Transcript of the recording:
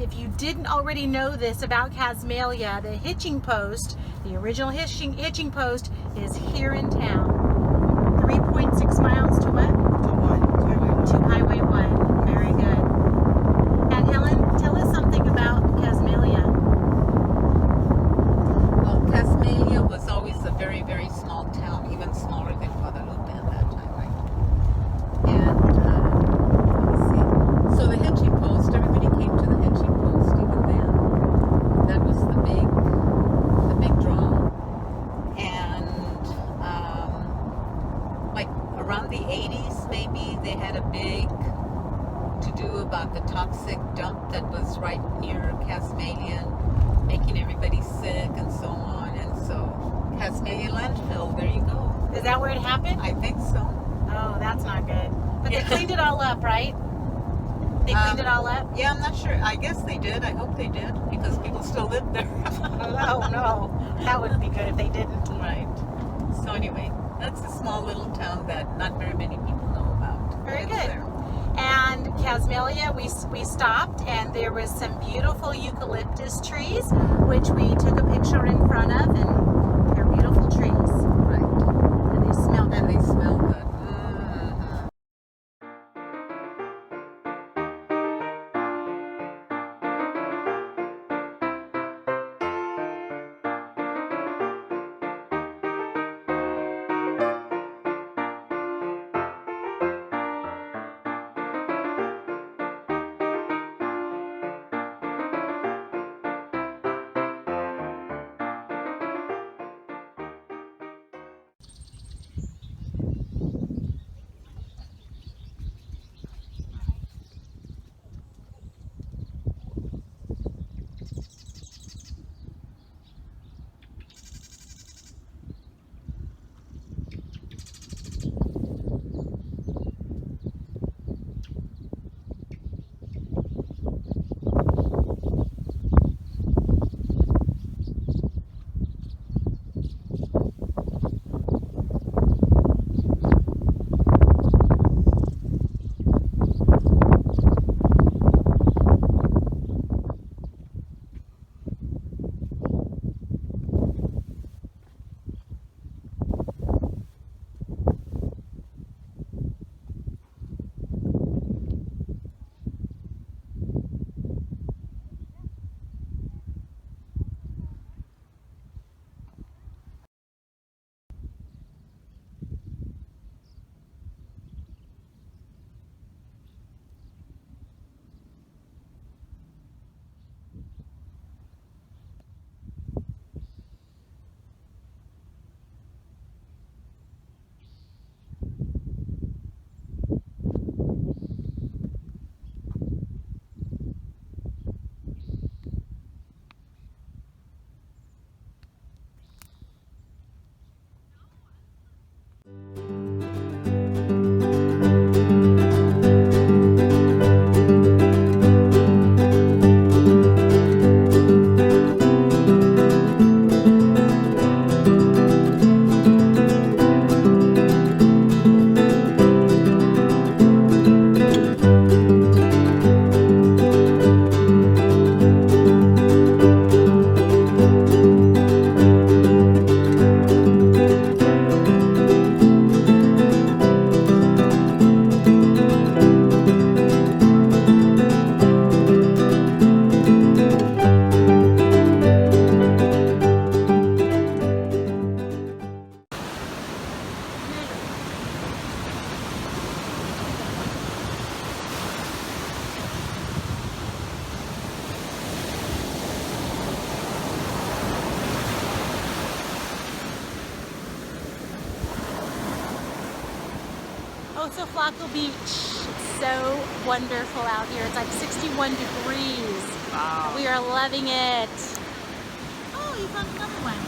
if you didn't already know this about Casmalia, the hitching post, the original hitching post is here in town. 3.6 miles to what? To Highway 1. Very good. And Helen, tell us something about Casmalia. Well, Casmalia was always a very, very small town, even smaller than Guadalupe at that time, right? And let me see. So the hitching post, everybody came to the hitching post even then. That was the big draw. And like around the 80s, maybe they had a big to do about the toxic dump that was right near Casmalia, making everybody sick and so on. And so Casmalia landfill, there you go. Is that where it happened? I think so. Oh, that's not good. But they cleaned it all up, right? They cleaned it all up? Yeah, I'm not sure. I guess they did. I hope they did, because people still live there. Oh, no. That wouldn't be good if they didn't. Right. So anyway, that's a small little town that not very many people know about. Very It's good. there. And Casmalia, we stopped, and there was some beautiful eucalyptus trees, which we took a picture in front of, and they're beautiful trees. Right. And they smell good. And they smell good. Oso Flaco Beach. It's so wonderful out here. It's like 61 degrees. Wow. We are loving it. Oh, you found another one.